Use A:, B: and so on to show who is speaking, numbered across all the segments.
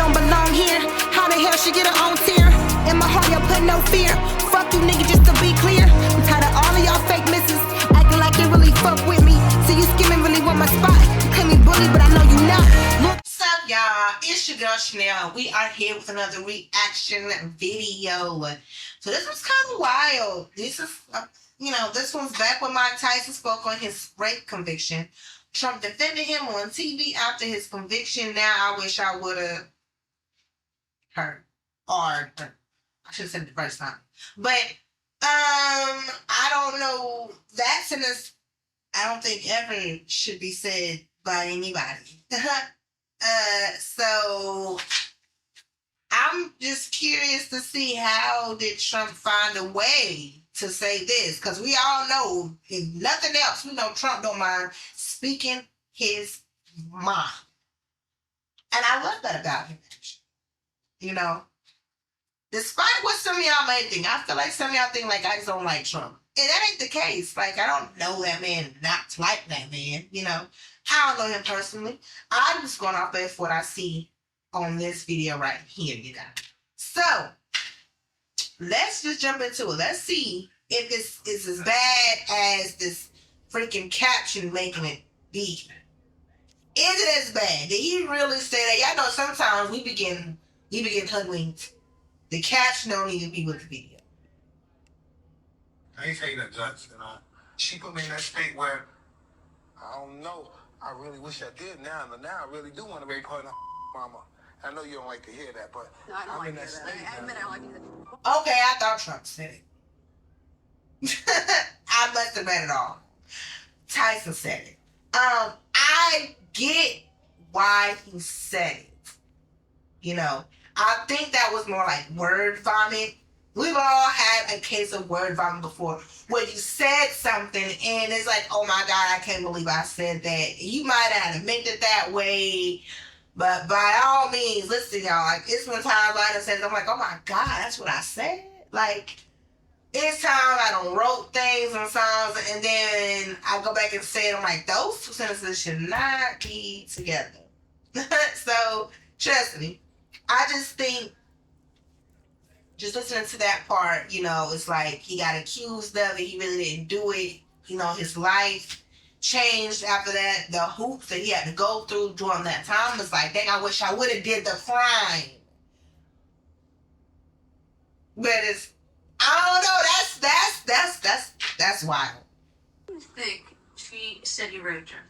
A: don't belong here. How the hell she get her own tear? In my heart, y'all put no fear. Fuck you, nigga, just to be clear. I'm tired of all of y'all fake misses, acting like you really fuck with me. See you skimming, really want my spot. You claim me bully, but I know you not.
B: What's up, y'all? It's your girl Chanel. We are here with another reaction video. So this was kind of wild. This is, this one's back when Mike Tyson spoke on his rape conviction. Trump defended him on TV after his conviction. Now I wish I would have heard. Or I should have said it the first time. But I don't know. That sentence I don't think ever should be said by anybody. So I'm just curious to see how did Trump find a way to say this, because we all know, if nothing else, we know Trump don't mind speaking his mind. And I love that about him, actually. Despite what some of y'all may think, I feel like some of y'all think like I just don't like Trump. And that ain't the case. Like, I don't know that man not to like that man, I don't know him personally. I'm just going off of what I see on this video right here, you guys. So, let's just jump into it. Let's see if this is as bad as this freaking caption making it be. Is it as bad? Did he really say that? Y'all know sometimes we begin hoodwinked. The caption don't even be with the video.
C: I ain't saying that, Judge. She put me in that state where I don't know. I really wish I did now, but now I really do want to rape her and her mama. I know you don't like to hear that, but
D: no, I don't
C: I'm
D: like
C: in that
D: that.
C: state.
D: I admit I don't like to hear that.
B: Okay, I thought Trump said it. I must have read it all. Tyson said it. I get why he said it. I think that was more like word vomit. We've all had a case of word vomit before, where you said something and it's like, oh my God, I can't believe I said that. You might have meant it that way, but by all means, listen, y'all, like, it's when times I done said, I'm like, oh my God, that's what I said? Like, it's times I done wrote things and songs and then I go back and say it, I'm like, those two sentences should not be together. So, trust me, I just think, just listening to that part, it's like he got accused of it. He really didn't do it. His life changed after that. The hoops that he had to go through during that time was like, dang, I wish I would have did the crime. But I don't know. That's wild.
D: What do you think she said you raped her?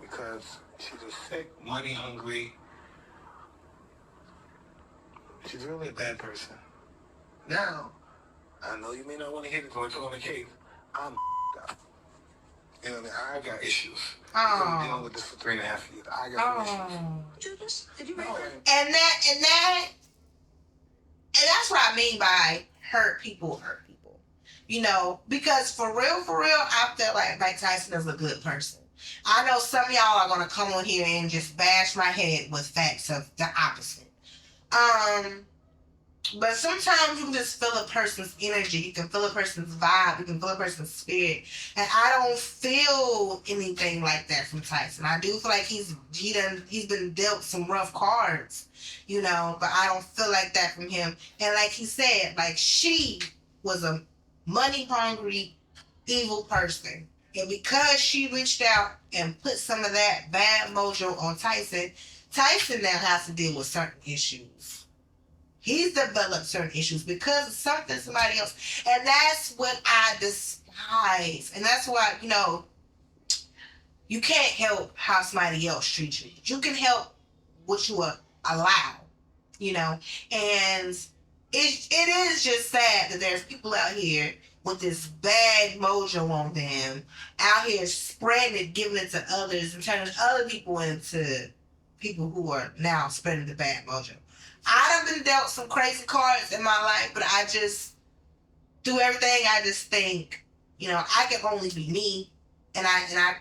C: Because she's a sick, money hungry. She's really a bad person. Now, I know you may not want to hear this when it's on the case. I'm up. You know what I mean? I got issues. I've been dealing with this for 3.5 years. I got issues.
D: Did you do this? Did you rape her?
B: And that's what I mean by hurt people. Because for real, I feel like Mike Tyson is a good person. I know some of y'all are gonna come on here and just bash my head with facts of the opposite. But sometimes you can just feel a person's energy. You can feel a person's vibe. You can feel a person's spirit. And I don't feel anything like that from Tyson. I do feel like he's been dealt some rough cards, but I don't feel like that from him. And like he said, like, she was a money hungry, evil person. And because she reached out and put some of that bad mojo on Tyson, Tyson now has to deal with certain issues. He's developed certain issues because of somebody else. And that's what I despise. And that's why, you can't help how somebody else treats you. You can help what you allow, And it is just sad that there's people out here with this bad mojo on them, out here spreading it, giving it to others, and turning other people into people who are now spreading the bad mojo. I done been dealt some crazy cards in my life, but I just, through everything, I just think, I can only be me, and I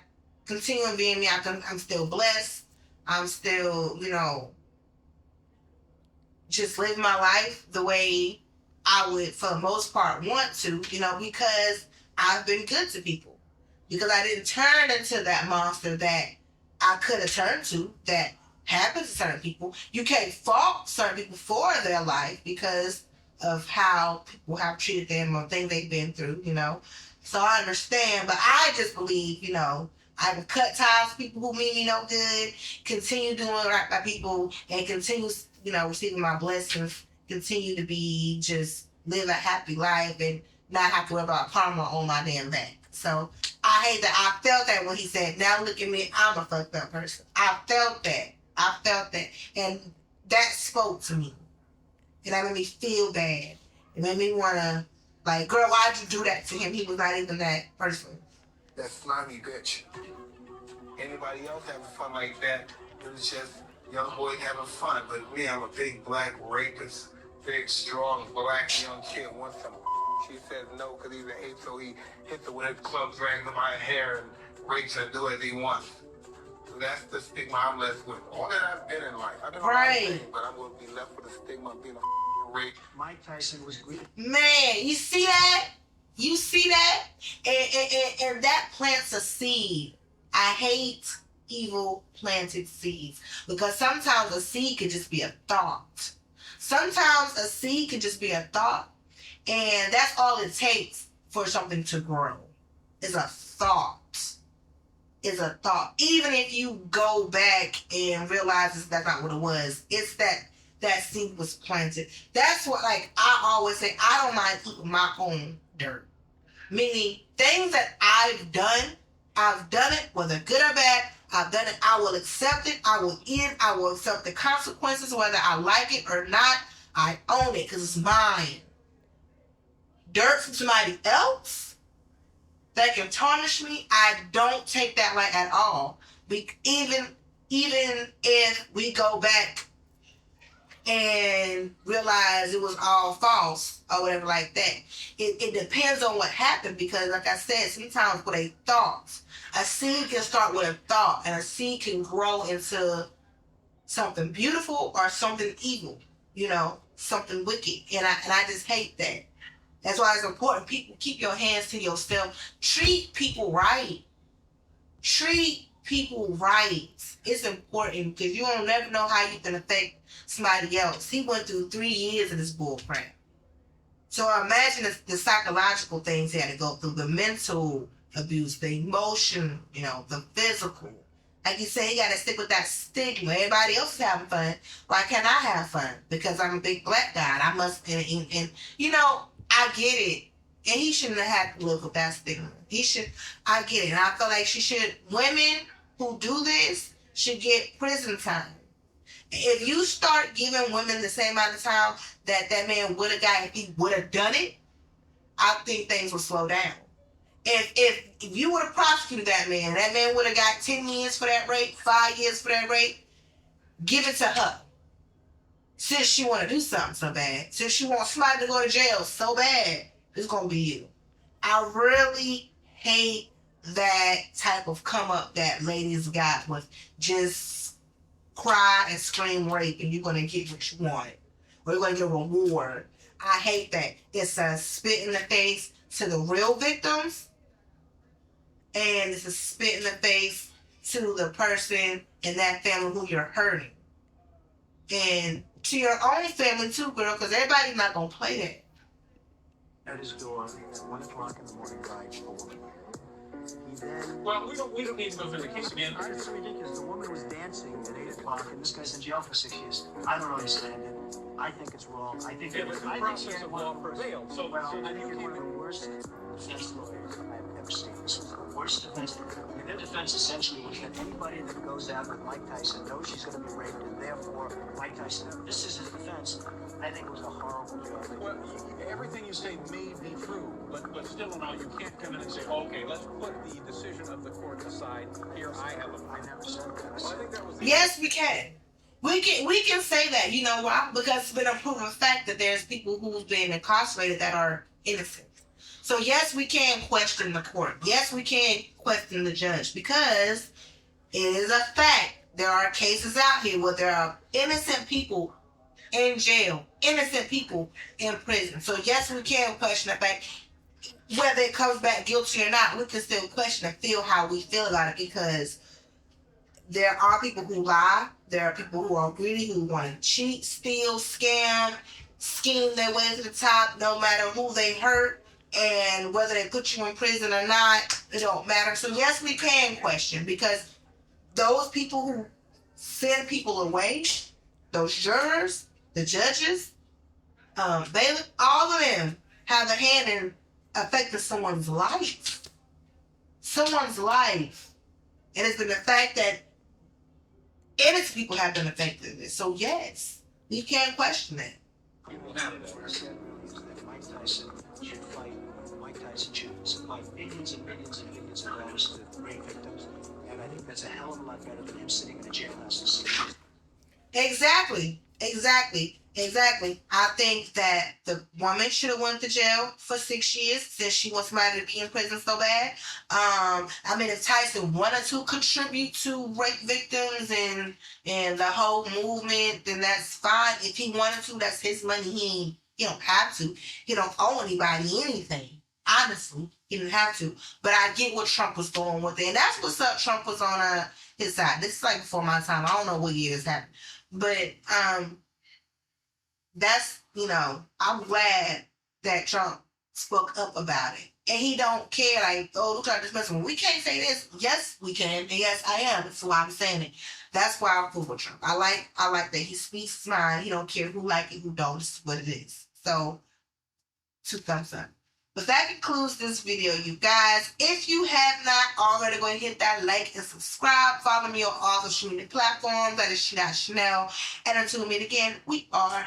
B: continue being me. I'm still blessed. I'm still, just living my life the way I would, for the most part, want to, because I've been good to people. Because I didn't turn into that monster that I could have turned to, that happen to certain people. You can't fault certain people for their life because of how people have treated them or things they've been through, you know. So I understand, but I just believe, you know, I can cut ties with people who mean me no good, continue doing right by people, and continue, you know, receiving my blessings, continue to be just live a happy life and not have to worry about karma on my damn back. So I hate that. I felt that when he said, now look at me, I'm a fucked up person. I felt that. And that spoke to me. And that made me feel bad. It made me want to, like, girl, why'd you do that to him? He was not even that person.
C: That slimy bitch. Anybody else having fun like that, it was just young boy having fun. But me, I'm a big black rapist. Big, strong, black young kid wants some. She says no because he's an ape, so he hits her with his club, drags her by her hair, and rapes her, do as he wants. So that's the stigma I'm left with. All that I've been in life. I've been
B: right.
C: But I'm going to be left with the stigma of being a rape.
E: Mike Tyson was great.
B: Man, you see that? You see that? And that plants a seed. I hate evil planted seeds because sometimes a seed can just be a thought. Sometimes a seed can just be a thought, and that's all it takes for something to grow. Is a thought. Is a thought. Even if you go back and realize that's not what it was, it's that seed was planted. That's what, like, I always say, I don't mind eating my own dirt. Meaning, things that I've done it, whether good or bad, I've done it, I will accept it, I will eat it, I will accept the consequences, whether I like it or not, I own it, because it's mine. Dirt from somebody else that can tarnish me, I don't take that light at all. Even if we go back and realize it was all false or whatever like that. It depends on what happened because, like I said, sometimes with a thought, a seed can start with a thought and a seed can grow into something beautiful or something evil, you know, something wicked. And I just hate that. That's why it's important. People, keep your hands to yourself. Treat people right. Treat people right. It's important because you don't never know how you can affect somebody else. He went through 3 years of this bull crap. So imagine the psychological things he had to go through, the mental abuse, the emotion, you know, the physical. Like you say, you got to stick with that stigma. Everybody else is having fun. Why can't I have fun? Because I'm a big black guy. And I must, and you know, I get it. And he shouldn't have had to live with that stigma. I get it. And I feel like women who do this should get prison time. If you start giving women the same amount of time that man would have got if he would have done it, I think things will slow down. If you would have prosecuted that man would have got 10 years for that rape, 5 years for that rape, give it to her. Since she want to do something so bad, since she wants somebody to go to jail so bad, it's going to be you. I really hate that type of come up that ladies got with just cry and scream rape and you're going to get what you want. Or you're going to get a reward. I hate that. It's a spit in the face to the real victims. And it's a spit in the face to the person in that family who you're hurting. And to your own family too, girl, because everybody's not going to play that.
E: At his door at 1 o'clock in the morning by a woman. He then...
F: Well, we don't need to go through the case again.
E: It's ridiculous. The woman was dancing at 8 o'clock, and this guy's in jail for 6 years. I don't understand it. I think it's wrong. I think
F: Yeah, but the process of law prevailed. So
E: I think it's one of the worst defense lawyers I've ever seen. This was the worst defense lawyer. And their defense essentially was that anybody that goes out with Mike Tyson knows she's going to be raped, and therefore Mike Tyson. This is his defense. I think it was a horrible job.
F: Well, everything you say may be true, but still now you can't come in and say, okay, let's put the decision of the court aside. Here, I have a...
E: I never said that.
F: Well, I think that was the...
B: Yes, we can. We can say that. You know why? Because it's been a proven fact that there's people who've been incarcerated that are innocent. So yes, we can question the court. Yes, we can question the judge because it is a fact. There are cases out here where there are innocent people in jail, innocent people in prison. So yes, we can question the fact. Whether it comes back guilty or not, we can still question and feel how we feel about it because there are people who lie. There are people who are greedy, who want to cheat, steal, scam, scheme their way to the top, no matter who they hurt, and whether they put you in prison or not, it don't matter. So yes, we can question, because those people who send people away, those jurors, the judges, bailiff, all of them have a hand in affecting someone's life. Someone's life. And it's been the fact that innocent people have been affected in this. So yes, we can't question it.
E: Mike Tyson should fight. Mike Tyson should fight millions and millions and millions of dollars to rape victims. And I think that's a hell of a lot better than him sitting in a jailhouse for 6 years.
B: Exactly. I think that the woman should have went to jail for 6 years since she wants somebody to be in prison so bad. I mean, if Tyson wanted to contribute to rape victims and the whole movement, then that's fine. If he wanted to, that's his money. He don't have to. He don't owe anybody anything. Honestly, he didn't have to. But I get what Trump was going with it. And that's what's up. Trump was on his side. This is like before my time. I don't know what year this happened. But that's, I'm glad that Trump spoke up about it. And he don't care, like, oh, look at this message. We can't say this. Yes, we can. And yes, I am. That's why I'm saying it. That's why I'm cool with Trump. I like that he speaks his mind. He don't care who like it, who don't. This is what it is. So, 2 thumbs up. But that concludes this video, you guys. If you have not already, go ahead and hit that like and subscribe. Follow me on all social media platforms. That is Chanel. And until we meet again, we are